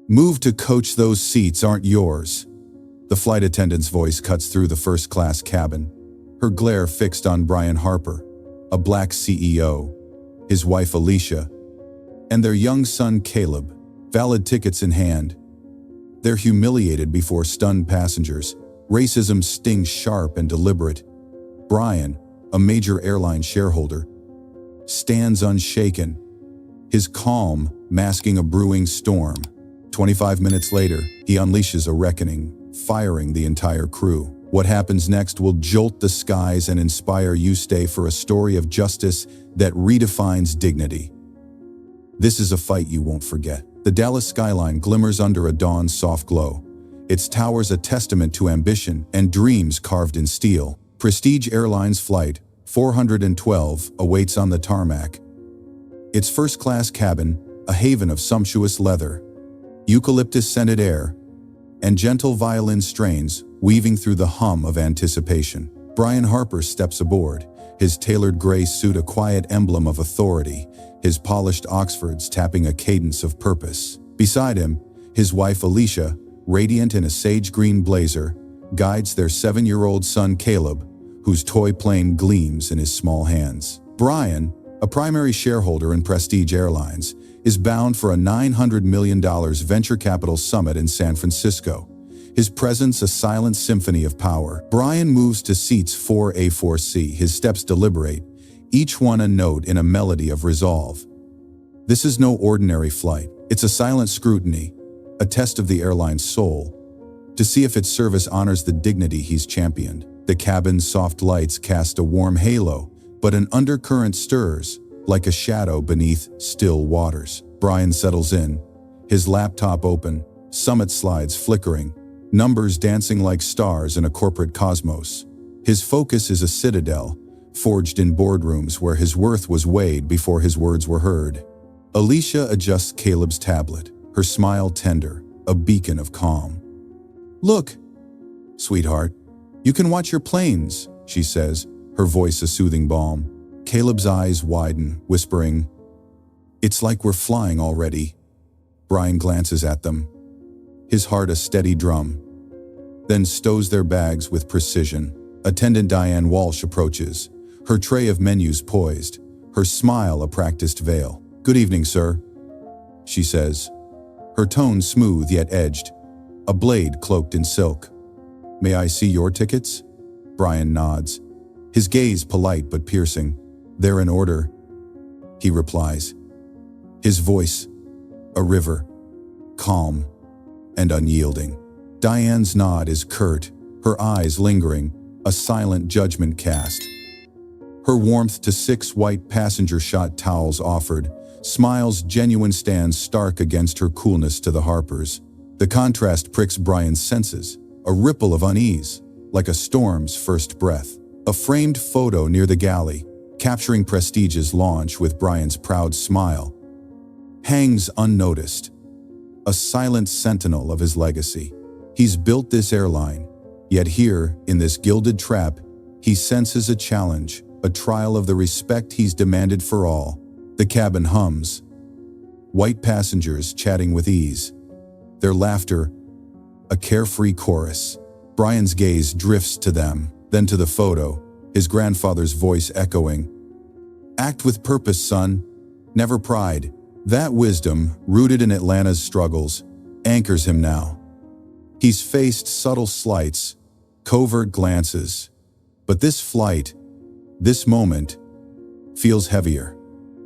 Move to coach, those seats aren't yours. The flight attendant's voice cuts through the first-class cabin, her glare fixed on Brian Harper, a black CEO, his wife Alicia, and their young son Caleb, valid tickets in hand. They're humiliated before stunned passengers. Racism stings sharp and deliberate. Brian, a major airline shareholder, stands unshaken, his calm masking a brewing storm. 25 minutes later, he unleashes a reckoning, firing the entire crew. What happens next will jolt the skies and inspire you. Stay for a story of justice that redefines dignity. This is a fight you won't forget. The Dallas skyline glimmers under a dawn's soft glow, its towers a testament to ambition and dreams carved in steel. Prestige Airlines Flight 412 awaits on the tarmac. Its first-class cabin, a haven of sumptuous leather, eucalyptus-scented air, and gentle violin strains weaving through the hum of anticipation. Brian Harper steps aboard, his tailored gray suit a quiet emblem of authority, his polished Oxfords tapping a cadence of purpose. Beside him, his wife Alicia, radiant in a sage green blazer, guides their 7-year-old son Caleb, whose toy plane gleams in his small hands. Brian, a primary shareholder in Prestige Airlines, is bound for a $900 million venture capital summit in San Francisco, his presence a silent symphony of power. Brian moves to seats 4A, 4C, his steps deliberate, each one a note in a melody of resolve. This is no ordinary flight. It's a silent scrutiny, a test of the airline's soul, to see if its service honors the dignity he's championed. The cabin's soft lights cast a warm halo, but an undercurrent stirs, like a shadow beneath still waters. Brian settles in, his laptop open, summit slides flickering, numbers dancing like stars in a corporate cosmos. His focus is a citadel, forged in boardrooms where his worth was weighed before his words were heard. Alicia adjusts Caleb's tablet, her smile tender, a beacon of calm. "Look, sweetheart, you can watch your planes," she says, her voice a soothing balm. Caleb's eyes widen, whispering, "It's like we're flying already." Brian glances at them, his heart a steady drum, then stows their bags with precision. Attendant Diane Walsh approaches, her tray of menus poised, her smile a practiced veil. "Good evening, sir," she says, her tone smooth yet edged, a blade cloaked in silk. "May I see your tickets?" Brian nods, his gaze polite but piercing. "They're in order," he replies, his voice a river, calm and unyielding. Diane's nod is curt, her eyes lingering, a silent judgment cast. Her warmth to 6 white passenger-shot towels offered, smiles genuine stands stark against her coolness to the Harpers. The contrast pricks Brian's senses, a ripple of unease, like a storm's first breath. A framed photo near the galley, capturing Prestige's launch with Brian's proud smile, hangs unnoticed, a silent sentinel of his legacy. He's built this airline, yet here, in this gilded trap, he senses a challenge, a trial of the respect he's demanded for all. The cabin hums, white passengers chatting with ease, their laughter a carefree chorus. Brian's gaze drifts to them, then to the photo, his grandfather's voice echoing, "Act with purpose, son, never pride." That wisdom, rooted in Atlanta's struggles, anchors him now. He's faced subtle slights, covert glances, but this flight, this moment, feels heavier.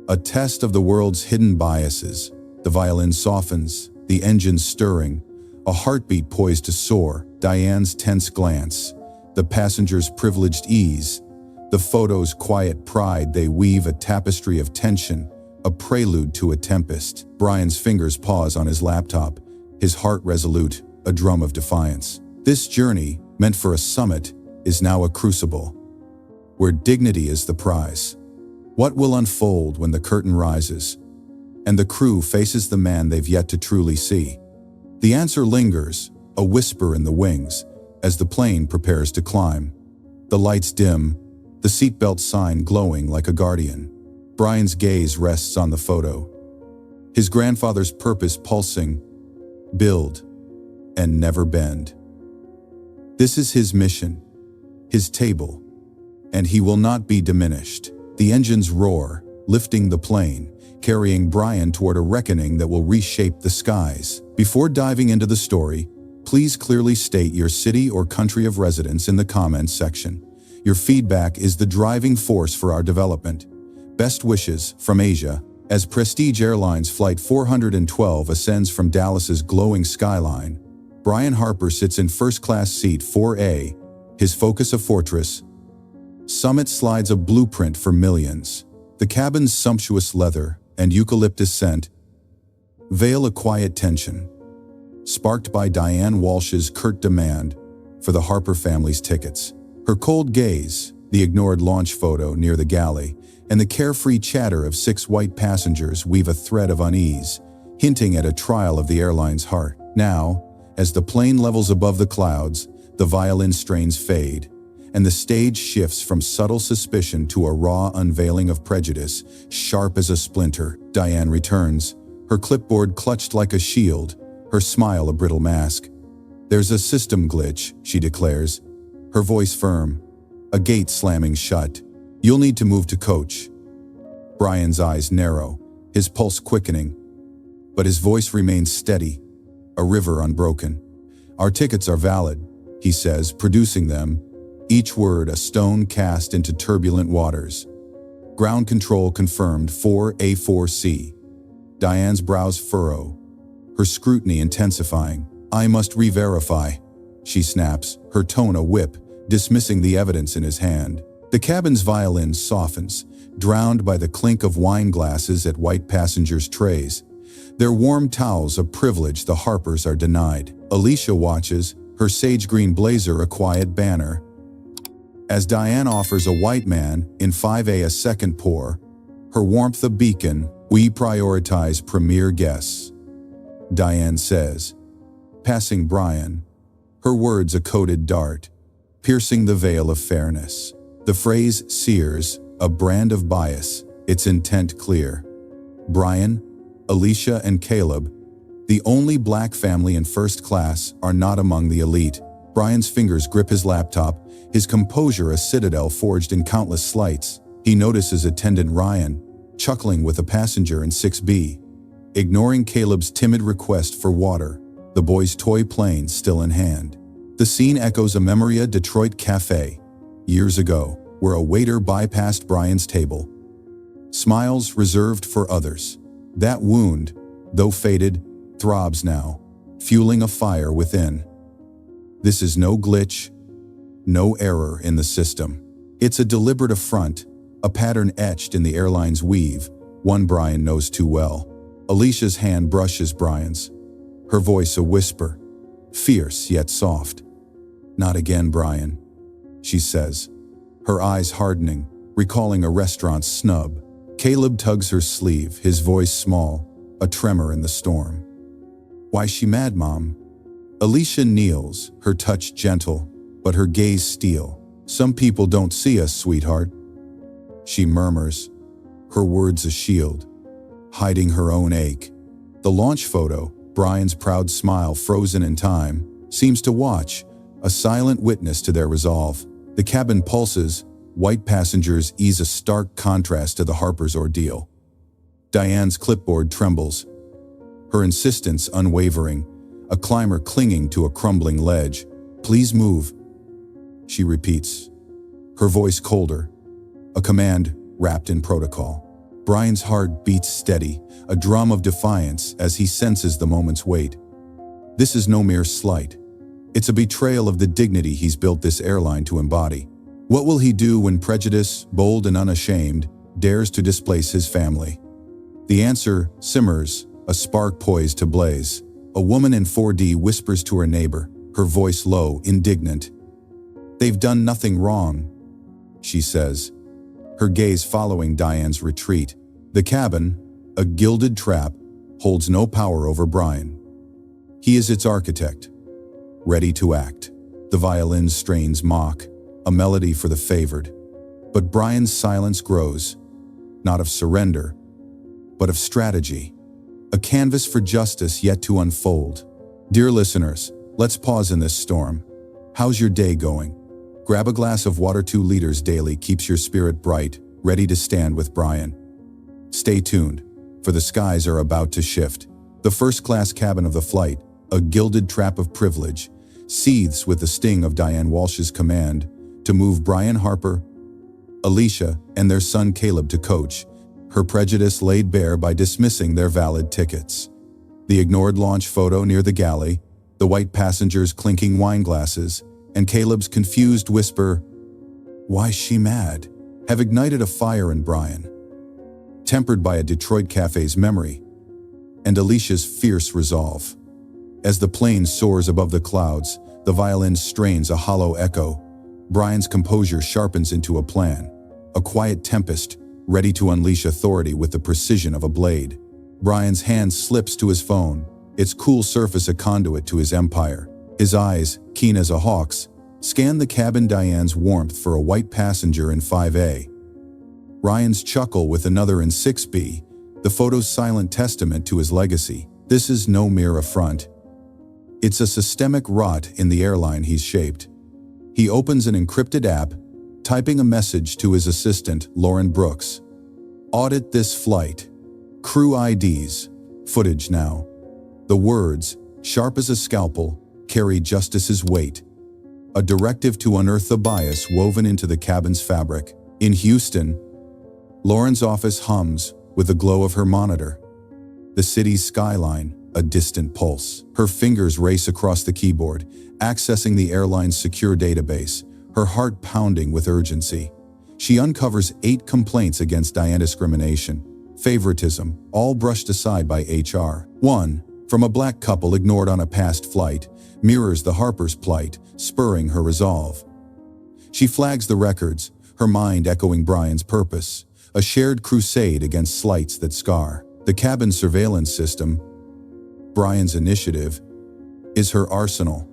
A test of the world's hidden biases. The violin softens, the engine stirring, a heartbeat poised to soar. Diane's tense glance, the passenger's privileged ease, the photo's quiet pride. They weave a tapestry of tension, a prelude to a tempest. Brian's fingers pause on his laptop, his heart resolute, a drum of defiance. This journey, meant for a summit, is now a crucible, where dignity is the prize. What will unfold when the curtain rises, and the crew faces the man they've yet to truly see? The answer lingers, a whisper in the wings, as the plane prepares to climb. The lights dim, the seatbelt sign glowing like a guardian. Brian's gaze rests on the photo, his grandfather's purpose pulsing, build, and never bend. This is his mission, his table, and he will not be diminished. The engines roar, lifting the plane, carrying Brian toward a reckoning that will reshape the skies. Before diving into the story, please clearly state your city or country of residence in the comments section. Your feedback is the driving force for our development. Best wishes from Asia. As Prestige Airlines Flight 412 ascends from Dallas's glowing skyline, Brian Harper sits in first-class seat 4A, his focus a fortress. Summit slides a blueprint for millions. The cabin's sumptuous leather and eucalyptus scent veil a quiet tension, sparked by Diane Walsh's curt demand for the Harper family's tickets. Her cold gaze, the ignored launch photo near the galley, and the carefree chatter of 6 white passengers weave a thread of unease, hinting at a trial of the airline's heart. Now, as the plane levels above the clouds, the violin strains fade, and the stage shifts from subtle suspicion to a raw unveiling of prejudice, sharp as a splinter. Diane returns, her clipboard clutched like a shield, her smile a brittle mask. "There's a system glitch," she declares, her voice firm, a gate slamming shut. "You'll need to move to coach." Brian's eyes narrow, his pulse quickening, but his voice remains steady, a river unbroken. "Our tickets are valid," he says, producing them, each word a stone cast into turbulent waters. "Ground control confirmed 4A4C. Diane's brows furrow, her scrutiny intensifying. "I must re-verify," she snaps, her tone a whip, dismissing the evidence in his hand. The cabin's violin softens, drowned by the clink of wine glasses at white passengers' trays. Their warm towels a privilege the Harpers are denied. Alicia watches, her sage green blazer a quiet banner. As Diane offers a white man in 5A a second pour, her warmth a beacon. "We prioritize premier guests," Diane says, passing Brian, her words a coded dart, piercing the veil of fairness. The phrase sears, a brand of bias, its intent clear. Brian, Alicia, and Caleb, the only black family in first class, are not among the elite. Brian's fingers grip his laptop, his composure a citadel forged in countless slights. He notices attendant Ryan, chuckling with a passenger in 6B, ignoring Caleb's timid request for water, the boy's toy plane still in hand. The scene echoes a memory of Detroit cafe, years ago, where a waiter bypassed Brian's table. Smiles reserved for others. That wound, though faded, throbs now, fueling a fire within. This is no glitch, no error in the system. It's a deliberate affront, a pattern etched in the airline's weave, one Brian knows too well. Alicia's hand brushes Brian's, her voice a whisper, fierce yet soft. "Not again, Brian," she says, her eyes hardening, recalling a restaurant's snub. Caleb tugs her sleeve, his voice small, a tremor in the storm. "Why's she mad, Mom?" Alicia kneels, her touch gentle, but her gaze steel. "Some people don't see us, sweetheart," she murmurs, her words a shield, hiding her own ache. The launch photo, Brian's proud smile frozen in time, seems to watch, a silent witness to their resolve. The cabin pulses, white passengers ease a stark contrast to the Harpers' ordeal. Diane's clipboard trembles, her insistence unwavering, a climber clinging to a crumbling ledge. "Please move," she repeats, her voice colder, a command wrapped in protocol. Brian's heart beats steady, a drum of defiance as he senses the moment's weight. This is no mere slight. It's a betrayal of the dignity he's built this airline to embody. What will he do when prejudice, bold and unashamed, dares to displace his family? The answer simmers, a spark poised to blaze. A woman in 4D whispers to her neighbor, her voice low, indignant. "They've done nothing wrong," she says, her gaze following Diane's retreat. The cabin, a gilded trap, holds no power over Brian. He is its architect, ready to act. The violin strains mock, a melody for the favored. But Brian's silence grows, not of surrender, but of strategy. A canvas for justice yet to unfold. Dear listeners, let's pause in this storm. How's your day going? Grab a glass of water. 2 liters daily keeps your spirit bright, ready to stand with Brian. Stay tuned, for the skies are about to shift. The first-class cabin of the flight, a gilded trap of privilege, seethes with the sting of Diane Walsh's command to move Brian Harper, Alicia, and their son Caleb to coach, her prejudice laid bare by dismissing their valid tickets. The ignored launch photo near the galley, the white passengers clinking wine glasses, and Caleb's confused whisper, "Why's she mad?" have ignited a fire in Brian, tempered by a Detroit cafe's memory, and Alicia's fierce resolve. As the plane soars above the clouds, the violin strains a hollow echo. Brian's composure sharpens into a plan, a quiet tempest, ready to unleash authority with the precision of a blade. Brian's hand slips to his phone, its cool surface a conduit to his empire. His eyes, keen as a hawk's, scan the cabin. Diane's warmth for a white passenger in 5A. Ryan's chuckle with another in 6B, the photo's silent testament to his legacy. This is no mere affront. It's a systemic rot in the airline he's shaped. He opens an encrypted app, typing a message to his assistant, Lauren Brooks. Audit this flight. Crew IDs. Footage now. The words, sharp as a scalpel, carry justice's weight. A directive to unearth the bias woven into the cabin's fabric. In Houston, Lauren's office hums with the glow of her monitor. The city's skyline, a distant pulse. Her fingers race across the keyboard, accessing the airline's secure database, her heart pounding with urgency. She uncovers 8 complaints against Diane: discrimination, favoritism, all brushed aside by HR. 1, from a black couple ignored on a past flight, mirrors the Harper's plight, spurring her resolve. She flags the records, her mind echoing Brian's purpose, a shared crusade against slights that scar. The cabin surveillance system, Brian's initiative, is her arsenal.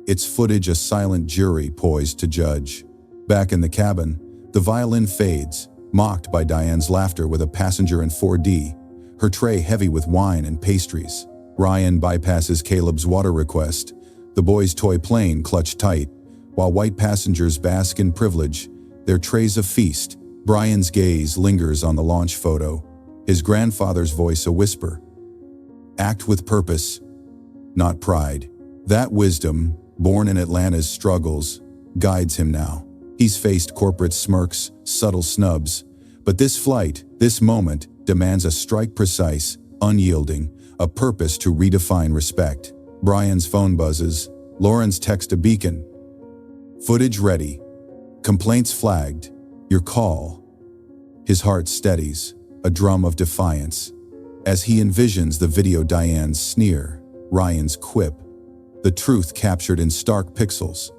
Its footage a silent jury poised to judge. Back in the cabin, the violin fades, mocked by Diane's laughter with a passenger in 4D, her tray heavy with wine and pastries. Ryan bypasses Caleb's water request, the boy's toy plane clutched tight, while white passengers bask in privilege, their trays a feast. Brian's gaze lingers on the launch photo, his grandfather's voice a whisper. Act with purpose, not pride. That wisdom, born in Atlanta's struggles, guides him now. He's faced corporate smirks, subtle snubs, but this flight, this moment, demands a strike precise, unyielding, a purpose to redefine respect. Brian's phone buzzes, Lauren's text a beacon. Footage ready. Complaints flagged. Your call. His heart steadies, a drum of defiance. As he envisions the video, Diane's sneer, Ryan's quip, the truth captured in stark pixels.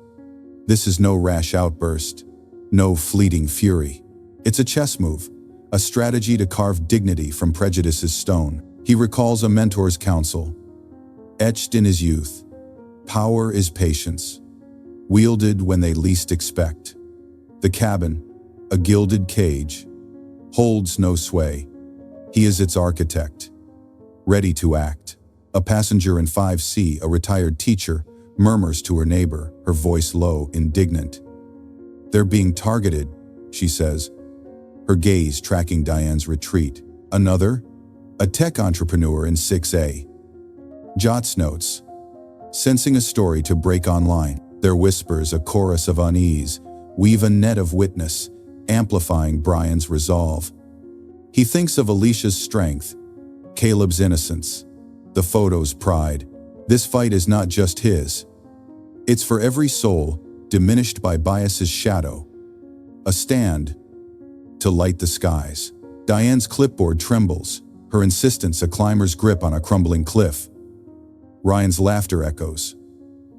This is no rash outburst, no fleeting fury. It's a chess move, a strategy to carve dignity from prejudice's stone. He recalls a mentor's counsel, etched in his youth. Power is patience, wielded when they least expect. The cabin, a gilded cage, holds no sway. He is its architect, ready to act. A passenger in 5C, a retired teacher, murmurs to her neighbor, her voice low, indignant. They're being targeted, she says, her gaze tracking Diane's retreat. Another, a tech entrepreneur in 6A, jots notes, sensing a story to break online. Their whispers, a chorus of unease, weave a net of witness, amplifying Brian's resolve. He thinks of Alicia's strength, Caleb's innocence, the photo's pride. This fight is not just his. It's for every soul diminished by bias's shadow. A stand to light the skies. Diane's clipboard trembles, her insistence a climber's grip on a crumbling cliff. Ryan's laughter echoes,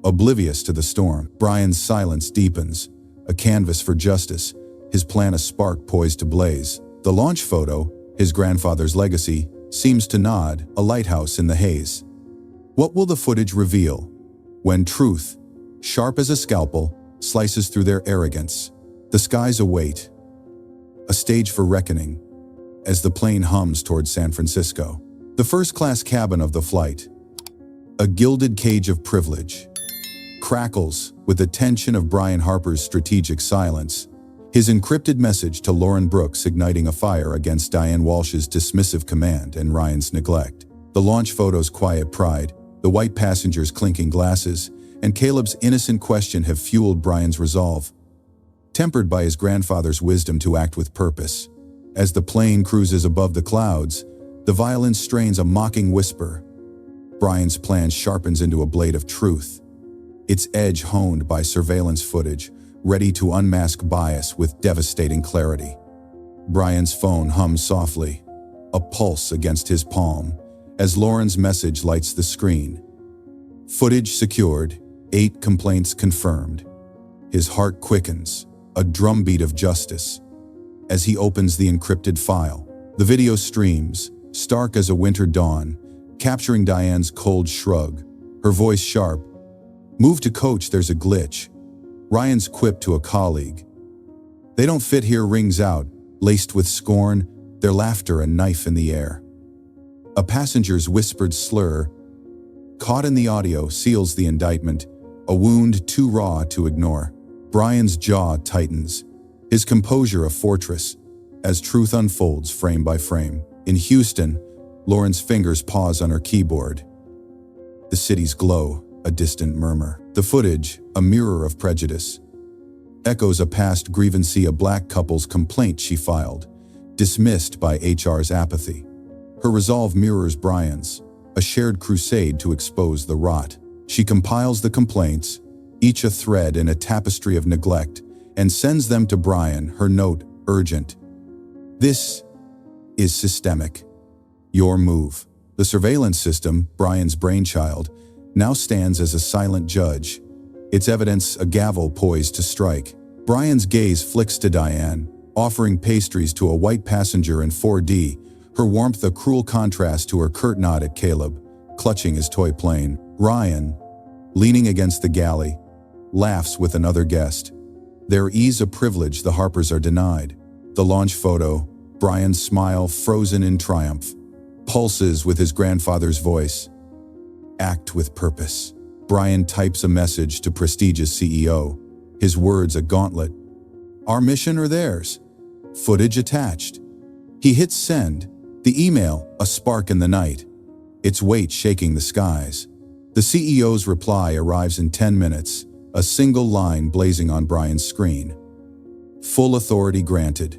oblivious to the storm. Brian's silence deepens, a canvas for justice, his plan a spark poised to blaze. The launch photo, his grandfather's legacy, seems to nod, a lighthouse in the haze. What will the footage reveal when truth, sharp as a scalpel, slices through their arrogance? The skies await, a stage for reckoning, as the plane hums towards San Francisco. The first-class cabin of the flight, A gilded cage of privilege. Crackles with the tension of Brian Harper's strategic silence. His encrypted message to Lauren Brooks igniting a fire against Diane Walsh's dismissive command and Ryan's neglect. The launch photo's quiet pride, the white passengers clinking glasses, and Caleb's innocent question have fueled Brian's resolve, tempered by his grandfather's wisdom to act with purpose. As the plane cruises above the clouds, the violin strains a mocking whisper. Brian's plan sharpens into a blade of truth, its edge honed by surveillance footage, ready to unmask bias with devastating clarity. Brian's phone hums softly, a pulse against his palm, as Lauren's message lights the screen. Footage secured, 8 complaints confirmed. His heart quickens, a drumbeat of justice. As he opens the encrypted file, the video streams, stark as a winter dawn, capturing Diane's cold shrug, her voice sharp. "Move to coach, there's a glitch." Ryan's quip to a colleague. "They don't fit here" rings out, laced with scorn, their laughter a knife in the air. A passenger's whispered slur, caught in the audio, seals the indictment, a wound too raw to ignore. Brian's jaw tightens, his composure a fortress, as truth unfolds frame by frame. In Houston, Lauren's fingers pause on her keyboard. The city's glow, a distant murmur. The footage, a mirror of prejudice, echoes a past grievance, a black couple's complaint she filed, dismissed by HR's apathy. Her resolve mirrors Brian's, a shared crusade to expose the rot. She compiles the complaints, each a thread in a tapestry of neglect, and sends them to Brian, her note urgent. "This is systemic. Your move." The surveillance system, Brian's brainchild, now stands as a silent judge, its evidence a gavel poised to strike. Brian's gaze flicks to Diane, offering pastries to a white passenger in 4D, her warmth a cruel contrast to her curt nod at Caleb, clutching his toy plane. Ryan, leaning against the galley, laughs with another guest. Their ease a privilege the Harpers are denied. The launch photo, Brian's smile frozen in triumph, pulses with his grandfather's voice. "Act with purpose." Brian types a message to Prestige's CEO, his words a gauntlet. "Our mission or theirs?" Footage attached. He hits send, the email a spark in the night, its weight shaking the skies. The CEO's reply arrives in 10 minutes, a single line blazing on Brian's screen. Full authority granted.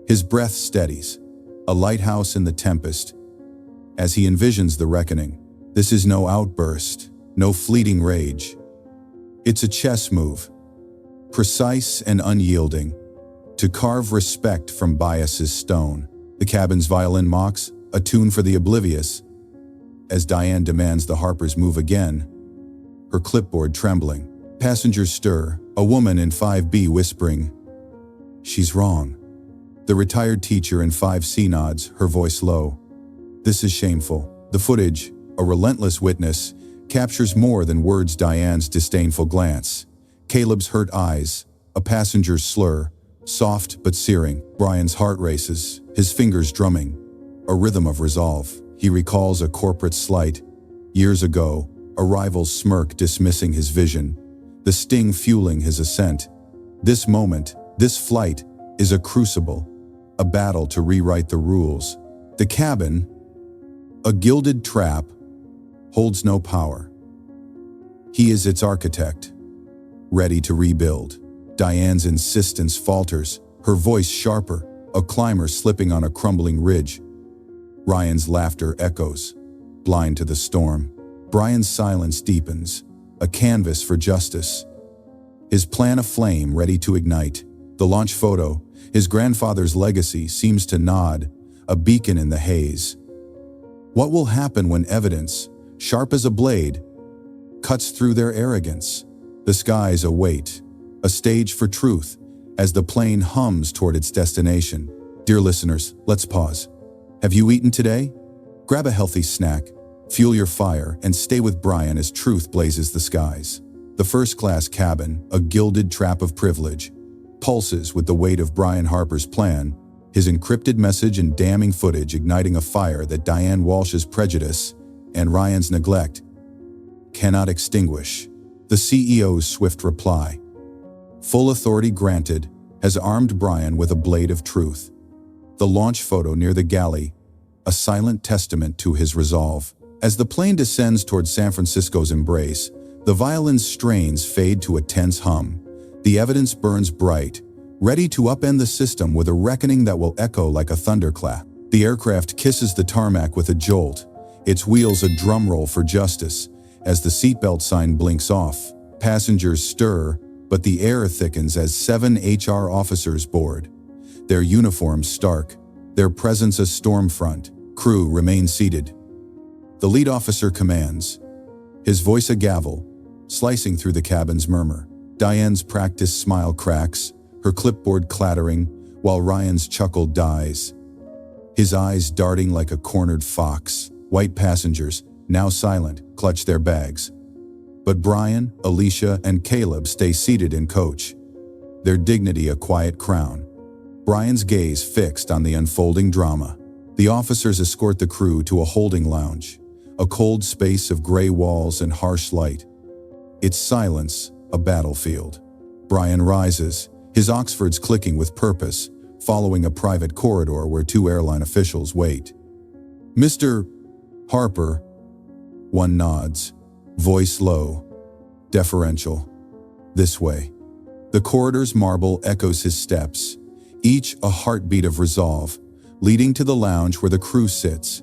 His breath steadies, a lighthouse in the tempest. As he envisions the reckoning, this is no outburst, no fleeting rage. It's a chess move, precise and unyielding, to carve respect from bias's stone. The cabin's violin mocks, a tune for the oblivious, as Diane demands the Harpers move again, her clipboard trembling. Passengers stir, a woman in 5B whispering, "She's wrong." The retired teacher in 5C nods, her voice low. "This is shameful." The footage, a relentless witness, captures more than words. Diane's disdainful glance, Caleb's hurt eyes, a passenger's slur, soft but searing. Brian's heart races, his fingers drumming, a rhythm of resolve. He recalls a corporate slight, years ago, a rival's smirk dismissing his vision, the sting fueling his ascent. This moment, this flight, is a crucible, a battle to rewrite the rules. The cabin, a gilded trap, holds no power. He is its architect, ready to rebuild. Diane's insistence falters, her voice sharper, a climber slipping on a crumbling ridge. Ryan's laughter echoes, blind to the storm. Brian's silence deepens, a canvas for justice. His plan aflame, ready to ignite. The launch photo, his grandfather's legacy, seems to nod, a beacon in the haze. What will happen when evidence, sharp as a blade, cuts through their arrogance? The skies await, a stage for truth, as the plane hums toward its destination. Dear listeners, let's pause. Have you eaten today? Grab a healthy snack, fuel your fire, and stay with Brian as truth blazes the skies. The first-class cabin, a gilded trap of privilege, pulses with the weight of Brian Harper's plan, his encrypted message and damning footage igniting a fire that Diane Walsh's prejudice and Ryan's neglect cannot extinguish. The CEO's swift reply, full authority granted, has armed Brian with a blade of truth. The launch photo near the galley, a silent testament to his resolve. As the plane descends toward San Francisco's embrace, the violin's strains fade to a tense hum. The evidence burns bright, ready to upend the system with a reckoning that will echo like a thunderclap. The aircraft kisses the tarmac with a jolt, its wheels a drumroll for justice. As the seatbelt sign blinks off, passengers stir, but the air thickens as 7 HR officers board. Their uniforms stark, their presence a storm front. Crew remain seated. The lead officer commands, his voice a gavel, slicing through the cabin's murmur. Diane's practiced smile cracks, her clipboard clattering, while Ryan's chuckle dies, his eyes darting like a cornered fox. White passengers, now silent, clutch their bags. But Brian, Alicia, and Caleb stay seated in coach, their dignity a quiet crown. Brian's gaze fixed on the unfolding drama. The officers escort the crew to a holding lounge, a cold space of gray walls and harsh light. Its silence, a battlefield. Brian rises, his Oxfords clicking with purpose, following a private corridor where 2 airline officials wait. "Mr. Harper," one nods, voice low, deferential. "This way." The corridor's marble echoes his steps, each a heartbeat of resolve, leading to the lounge where the crew sits,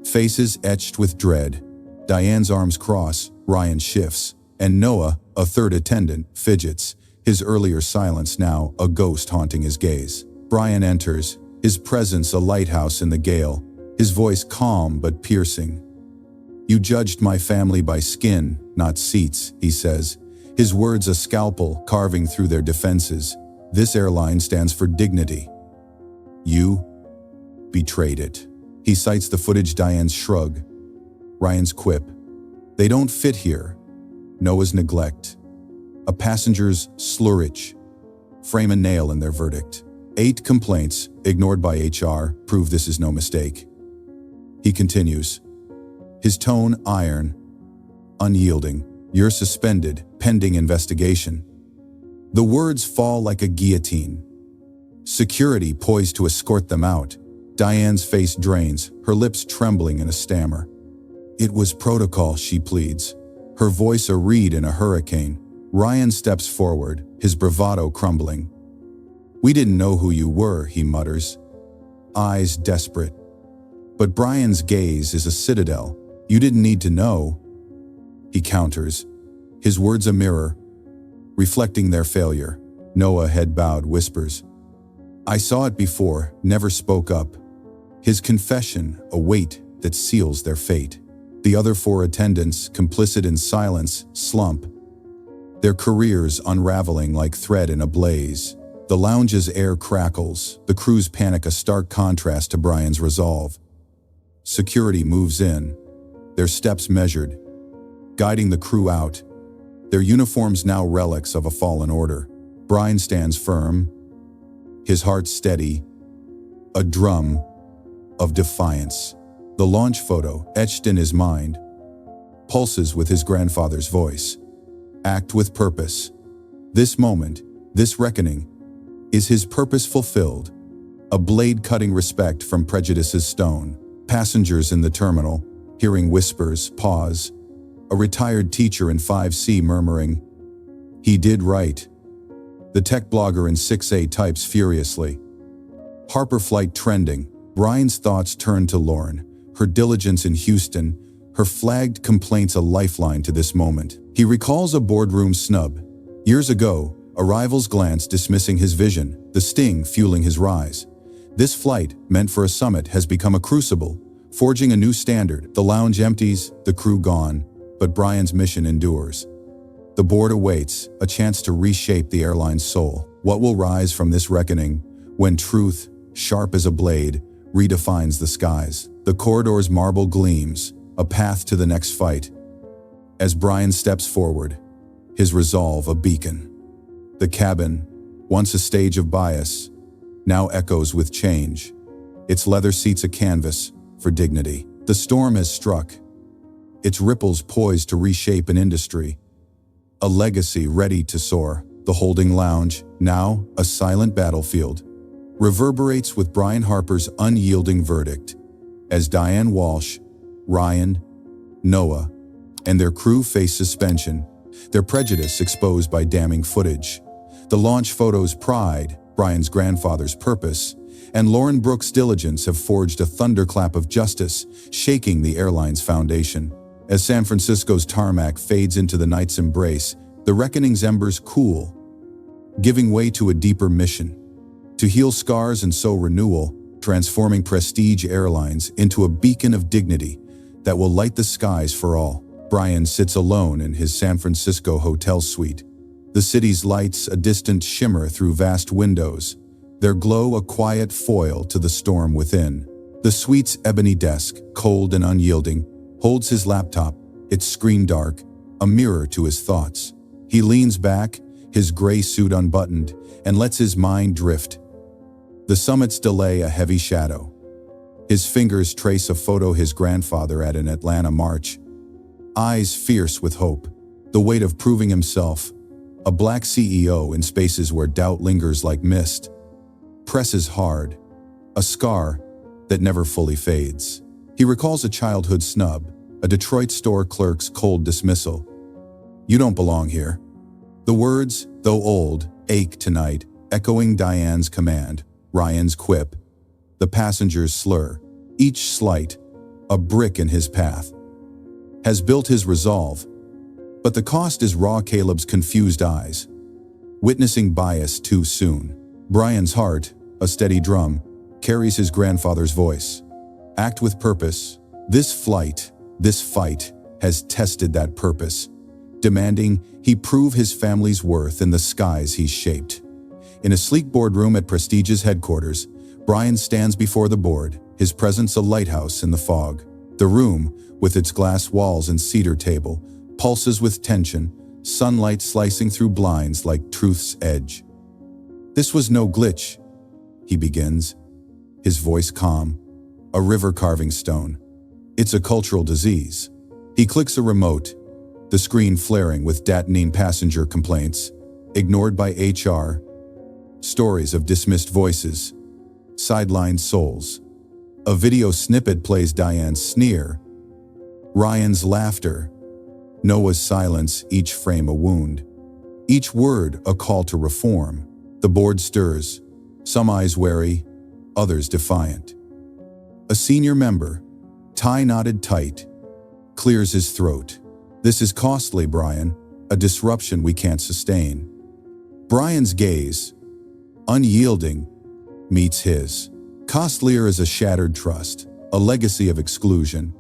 faces etched with dread. Diane's arms cross, Ryan shifts, and Noah, a third attendant, fidgets, his earlier silence now a ghost haunting his gaze. Brian enters, his presence a lighthouse in the gale, his voice calm but piercing. "You judged my family by skin, not seats," he says, his words a scalpel carving through their defenses. "This airline stands for dignity. You betrayed it." He cites the footage. Diane's shrug, Ryan's quip, "They don't fit here." Noah's neglect, a passenger's slurridge, frame a nail in their verdict. 8 complaints, ignored by HR, prove this is no mistake. He continues, his tone iron, unyielding. "You're suspended, pending investigation." The words fall like a guillotine. Security poised to escort them out. Diane's face drains, her lips trembling in a stammer. "It was protocol," she pleads, her voice a reed in a hurricane. Ryan steps forward, his bravado crumbling. "We didn't know who you were," he mutters, eyes desperate. But Brian's gaze is a citadel. "You didn't need to know," he counters, his words a mirror, reflecting their failure. Noah, head bowed, whispers, "I saw it before," never spoke up. His confession, a weight that seals their fate. The other 4 attendants, complicit in silence, slump, their careers unraveling like thread in a blaze. The lounge's air crackles, the crew's panic a stark contrast to Brian's resolve. Security moves in, their steps measured, guiding the crew out, their uniforms now relics of a fallen order. Brian stands firm, his heart steady, a drum of defiance. The launch photo, etched in his mind, pulses with his grandfather's voice. Act with purpose. This moment, this reckoning, is his purpose fulfilled. A blade cutting respect from prejudice's stone. Passengers in the terminal, hearing whispers, pause. A retired teacher in 5C murmuring, "He did right." The tech blogger in 6A types furiously. Harper flight trending. Brian's thoughts turn to Lauren, her diligence in Houston, her flagged complaints a lifeline to this moment. He recalls a boardroom snub. Years ago, a rival's glance dismissing his vision, the sting fueling his rise. This flight, meant for a summit, has become a crucible, forging a new standard. The lounge empties, the crew gone, but Brian's mission endures. The board awaits, a chance to reshape the airline's soul. What will rise from this reckoning when truth, sharp as a blade, redefines the skies? The corridor's marble gleams, a path to the next fight. As Brian steps forward, his resolve a beacon. The cabin, once a stage of bias, now echoes with change. Its leather seats a canvas for dignity. The storm has struck, its ripples poised to reshape an industry. A legacy ready to soar. The holding lounge, now a silent battlefield, reverberates with Brian Harper's unyielding verdict. As Diane Walsh, Ryan, Noah, and their crew face suspension, their prejudice exposed by damning footage. The launch photos' pride, Brian's grandfather's purpose, and Lauren Brooks' diligence have forged a thunderclap of justice, shaking the airline's foundation. As San Francisco's tarmac fades into the night's embrace, the reckoning's embers cool, giving way to a deeper mission: to heal scars and sow renewal, transforming Prestige Airlines into a beacon of dignity that will light the skies for all. Brian sits alone in his San Francisco hotel suite. The city's lights a distant shimmer through vast windows, their glow a quiet foil to the storm within. The suite's ebony desk, cold and unyielding, holds his laptop, its screen dark, a mirror to his thoughts. He leans back, his gray suit unbuttoned, and lets his mind drift. The summit's delay a heavy shadow. His fingers trace a photo his grandfather at an Atlanta march. Eyes fierce with hope, the weight of proving himself, a black CEO in spaces where doubt lingers like mist. Presses hard, a scar that never fully fades. He recalls a childhood snub, a Detroit store clerk's cold dismissal. "You don't belong here." The words, though old, ache tonight, echoing Diane's command, Ryan's quip, the passenger's slur, each slight, a brick in his path, has built his resolve. But the cost is raw. Caleb's confused eyes, witnessing bias too soon. Brian's heart, a steady drum, carries his grandfather's voice. Act with purpose. This fight, has tested that purpose, demanding he prove his family's worth in the skies he's shaped. In a sleek boardroom at Prestige's headquarters, Brian stands before the board, his presence a lighthouse in the fog. The room, with its glass walls and cedar table, pulses with tension, sunlight slicing through blinds like truth's edge. "This was no glitch," he begins, his voice calm, a river carving stone. "It's a cultural disease." He clicks a remote, the screen flaring with detonating passenger complaints, ignored by HR, stories of dismissed voices, sidelined souls. A video snippet plays Diane's sneer, Ryan's laughter, Noah's silence, each frame a wound, each word a call to reform. The board stirs, some eyes wary, others defiant. A senior member, tie knotted tight, clears his throat. "This is costly, Brian, a disruption we can't sustain." Brian's gaze, unyielding, meets his. Costlier is a shattered trust, a legacy of exclusion.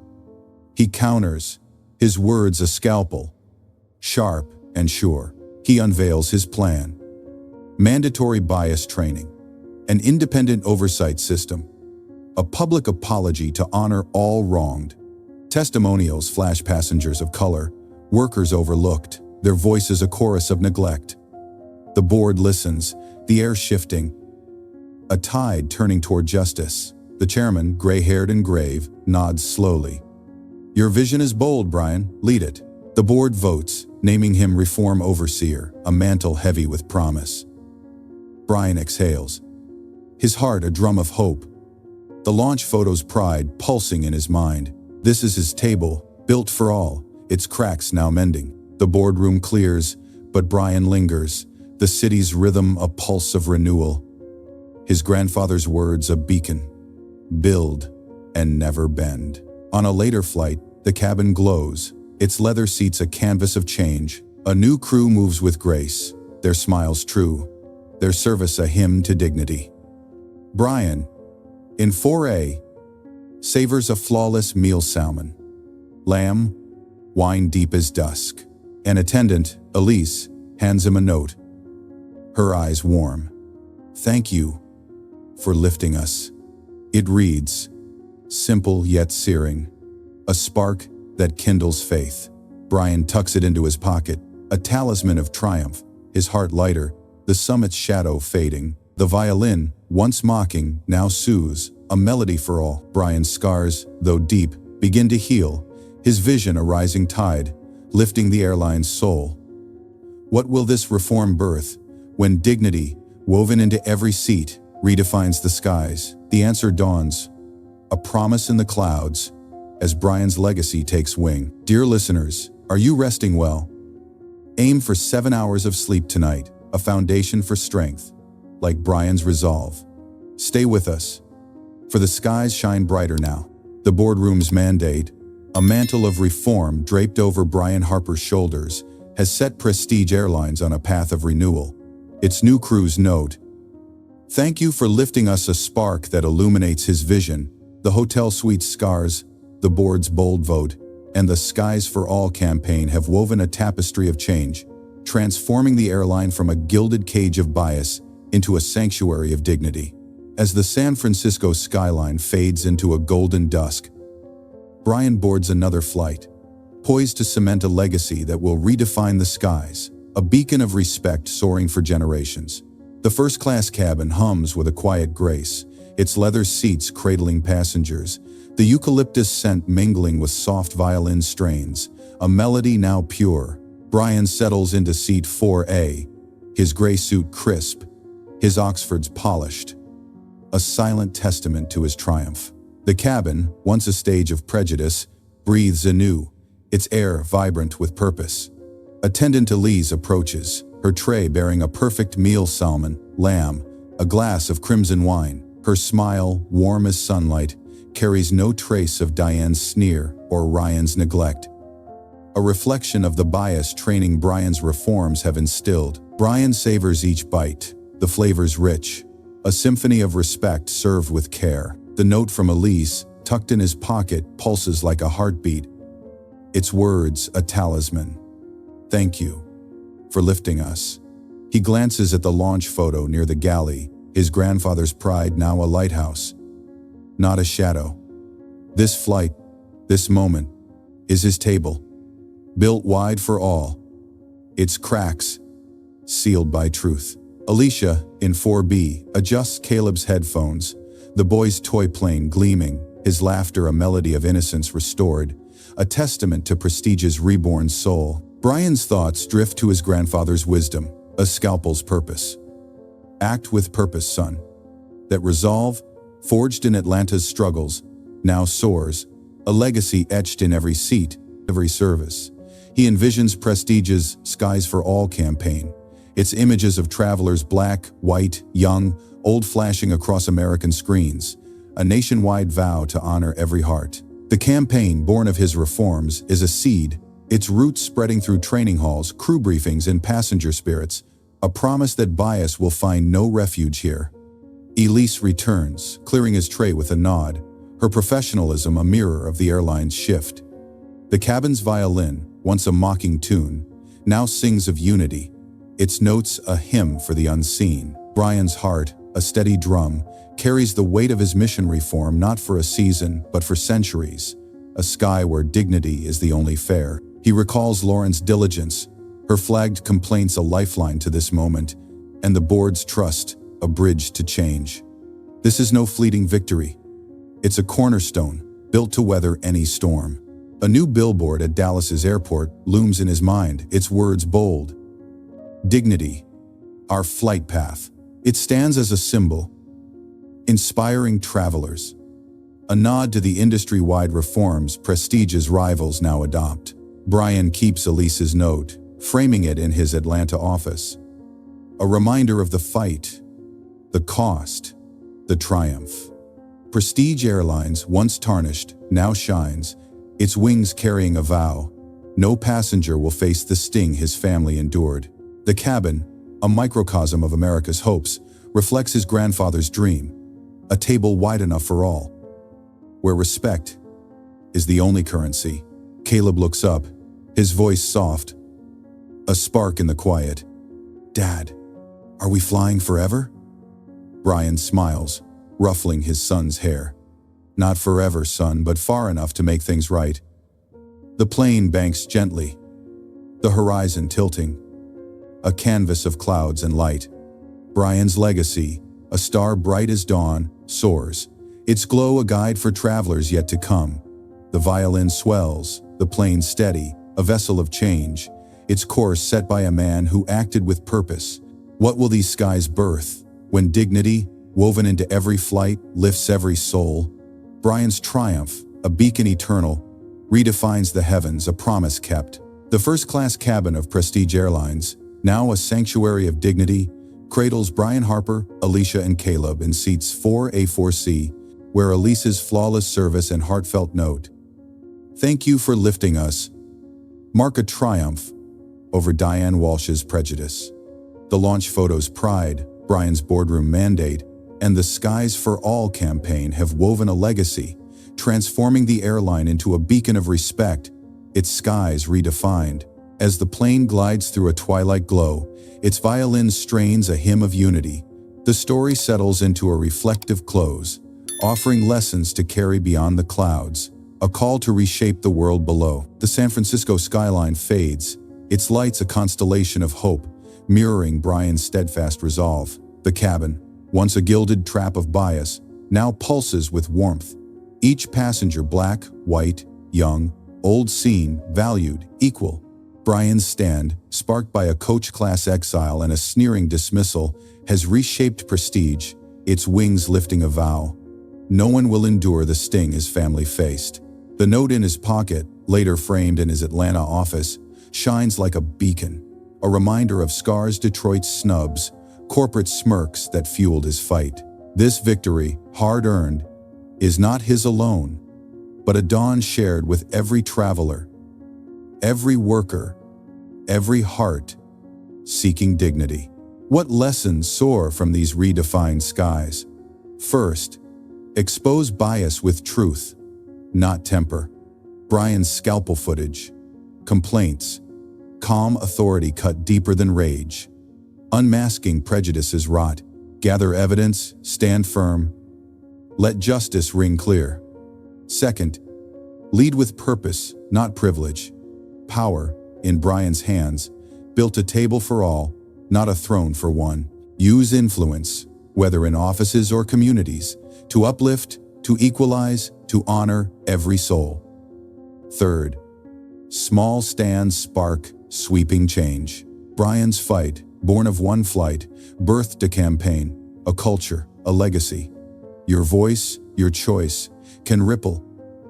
He counters, his words a scalpel, sharp and sure. He unveils his plan. Mandatory bias training, an independent oversight system, a public apology to honor all wronged. Testimonials flash passengers of color, workers overlooked, their voices a chorus of neglect. The board listens, the air shifting, a tide turning toward justice. The chairman, gray-haired and grave, nods slowly. "Your vision is bold, Brian. Lead it." The board votes, naming him reform overseer, a mantle heavy with promise. Brian exhales, his heart a drum of hope. The launch photo's pride pulsing in his mind. This is his table, built for all, its cracks now mending. The boardroom clears, but Brian lingers, the city's rhythm a pulse of renewal. His grandfather's words a beacon: build and never bend. On a later flight, the cabin glows, its leather seats a canvas of change. A new crew moves with grace, their smiles true, their service a hymn to dignity. Brian, in 4A, savors a flawless meal: salmon, lamb, wine deep as dusk. An attendant, Alicia, hands him a note, her eyes warm. "Thank you for lifting us." It reads, simple yet searing, a spark that kindles faith. Brian tucks it into his pocket, a talisman of triumph, his heart lighter, the summit's shadow fading. The violin, once mocking, now soothes, a melody for all. Brian's scars, though deep, begin to heal, his vision a rising tide, lifting the airline's soul. What will this reform birth, when dignity, woven into every seat, redefines the skies? The answer dawns, a promise in the clouds, as Brian's legacy takes wing. Dear listeners, are you resting well? Aim for 7 hours of sleep tonight, a foundation for strength, like Brian's resolve. Stay with us, for the skies shine brighter now. The boardroom's mandate, a mantle of reform draped over Brian Harper's shoulders, has set Prestige Airlines on a path of renewal. Its new crew's note: "Thank you for lifting us a spark that illuminates his vision." The hotel suite's scars, the board's bold vote, and the Skies for All campaign have woven a tapestry of change, transforming the airline from a gilded cage of bias into a sanctuary of dignity. As the San Francisco skyline fades into a golden dusk, Brian boards another flight, poised to cement a legacy that will redefine the skies, a beacon of respect soaring for generations. The first-class cabin hums with a quiet grace, its leather seats cradling passengers, the eucalyptus scent mingling with soft violin strains, a melody now pure. Brian settles into seat 4A, his gray suit crisp, his Oxfords polished, a silent testament to his triumph. The cabin, once a stage of prejudice, breathes anew, its air vibrant with purpose. Attendant Alicia approaches, her tray bearing a perfect meal: salmon, lamb, a glass of crimson wine. Her smile, warm as sunlight, carries no trace of Diane's sneer or Ryan's neglect. A reflection of the bias training Brian's reforms have instilled. Brian savors each bite, the flavors rich, a symphony of respect served with care. The note from Alicia, tucked in his pocket, pulses like a heartbeat. Its words, a talisman. "Thank you for lifting us." He glances at the launch photo near the galley, his grandfather's pride now a lighthouse, not a shadow. This flight, this moment, is his table, built wide for all, its cracks sealed by truth. Alicia, in 4B, adjusts Caleb's headphones, the boy's toy plane gleaming, his laughter a melody of innocence restored, a testament to Prestige's reborn soul. Brian's thoughts drift to his grandfather's wisdom, a scalpel's purpose. Act with purpose, son. That resolve, forged in Atlanta's struggles, now soars, a legacy etched in every seat, every service. He envisions Prestige's Skies for All campaign, its images of travelers black, white, young, old flashing across American screens, a nationwide vow to honor every heart. The campaign, born of his reforms, is a seed, its roots spreading through training halls, crew briefings, and passenger spirits, a promise that bias will find no refuge here. Elise returns, clearing his tray with a nod, her professionalism a mirror of the airline's shift. The cabin's violin, once a mocking tune, now sings of unity, its notes a hymn for the unseen. Brian's heart, a steady drum, carries the weight of his mission reform not for a season, but for centuries, a sky where dignity is the only fare. He recalls Lauren's diligence, her flagged complaints a lifeline to this moment, and the board's trust, a bridge to change. This is no fleeting victory. It's a cornerstone, built to weather any storm. A new billboard at Dallas's airport looms in his mind, its words bold. Dignity, our flight path. It stands as a symbol, inspiring travelers. A nod to the industry-wide reforms Prestige's rivals now adopt. Brian keeps Alicia's note, framing it in his Atlanta office. A reminder of the fight, the cost, the triumph. Prestige Airlines, once tarnished, now shines, its wings carrying a vow. No passenger will face the sting his family endured. The cabin, a microcosm of America's hopes, reflects his grandfather's dream, a table wide enough for all, where respect is the only currency. Caleb looks up, his voice soft, a spark in the quiet. "Dad, are we flying forever?" Brian smiles, ruffling his son's hair. "Not forever, son, but far enough to make things right." The plane banks gently, the horizon tilting, a canvas of clouds and light. Brian's legacy, a star bright as dawn, soars, its glow a guide for travelers yet to come. The violin swells, the the plane steady, a vessel of change, its course set by a man who acted with purpose. What will these skies birth, when dignity, woven into every flight, lifts every soul? Brian's triumph, a beacon eternal, redefines the heavens, a promise kept. The first-class cabin of Prestige Airlines, now a sanctuary of dignity, cradles Brian Harper, Alicia, and Caleb in seats 4A4C, where Alicia's flawless service and heartfelt note, "Thank you for lifting us," mark a triumph over Diane Walsh's prejudice. The launch photo's pride, Brian's boardroom mandate, and the Skies for All campaign have woven a legacy, transforming the airline into a beacon of respect, its skies redefined. As the plane glides through a twilight glow, its violin strains a hymn of unity. The story settles into a reflective close, offering lessons to carry beyond the clouds, a call to reshape the world below. The San Francisco skyline fades, its lights a constellation of hope, mirroring Brian's steadfast resolve. The cabin, once a gilded trap of bias, now pulses with warmth. Each passenger black, white, young, old, seen, valued, equal. Brian's stand, sparked by a coach-class exile and a sneering dismissal, has reshaped Prestige, its wings lifting a vow. No one will endure the sting his family faced. The note in his pocket, later framed in his Atlanta office, shines like a beacon, a reminder of scars Detroit's snubs, corporate smirks that fueled his fight. This victory, hard-earned, is not his alone, but a dawn shared with every traveler, every worker, every heart seeking dignity. What lessons soar from these redefined skies? First, expose bias with truth, not temper. Brian's scalpel footage, complaints, calm authority cut deeper than rage. Unmasking prejudices rot, gather evidence, stand firm. Let justice ring clear. Second, lead with purpose, not privilege. Power, in Brian's hands, built a table for all, not a throne for one. Use influence, whether in offices or communities, to uplift, to equalize, to honor every soul. Third, small stands spark sweeping change. Brian's fight, born of one flight, birthed a campaign, a culture, a legacy. Your voice, your choice, can ripple,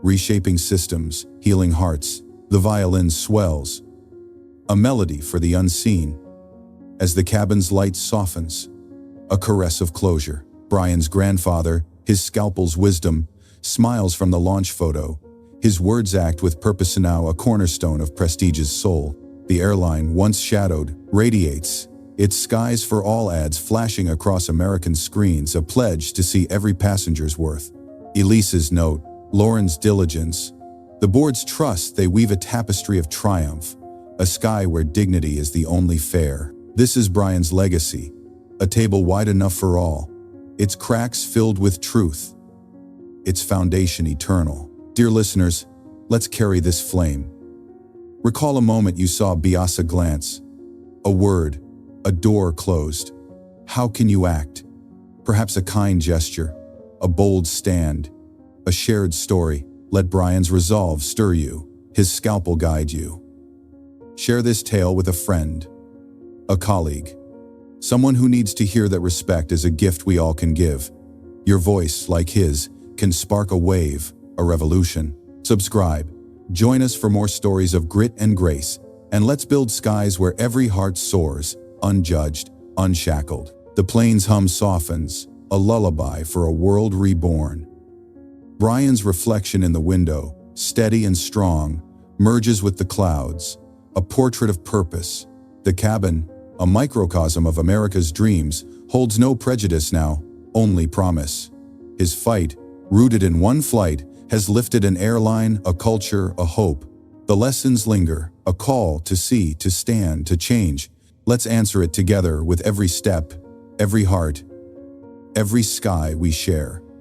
reshaping systems, healing hearts. The violin swells, a melody for the unseen. As the cabin's light softens, a caress of closure. Brian's grandfather, his scalpel's wisdom, smiles from the launch photo. His words act with purpose, now a cornerstone of Prestige's soul. The airline, once shadowed, radiates, its Skies for All ads flashing across American screens, a pledge to see every passenger's worth. Elise's note, Lauren's diligence, the board's trust, they weave a tapestry of triumph, a sky where dignity is the only fare. This is Brian's legacy, a table wide enough for all, its cracks filled with truth, its foundation eternal. Dear listeners, let's carry this flame. Recall a moment you saw Biasa glance, a word, a door closed. How can you act? Perhaps a kind gesture, a bold stand, a shared story. Let Brian's resolve stir you, his scalpel guide you. Share this tale with a friend, a colleague, someone who needs to hear that respect is a gift we all can give. Your voice, like his, can spark a wave, a revolution. Subscribe. Join us for more stories of grit and grace, and let's build skies where every heart soars, unjudged, unshackled. The plane's hum softens, a lullaby for a world reborn. Brian's reflection in the window, steady and strong, merges with the clouds, a portrait of purpose. The cabin, a microcosm of America's dreams, holds no prejudice now, only promise. His fight, rooted in one flight, has lifted an airline, a culture, a hope. The lessons linger, a call to see, to stand, to change. Let's answer it together with every step, every heart, every sky we share.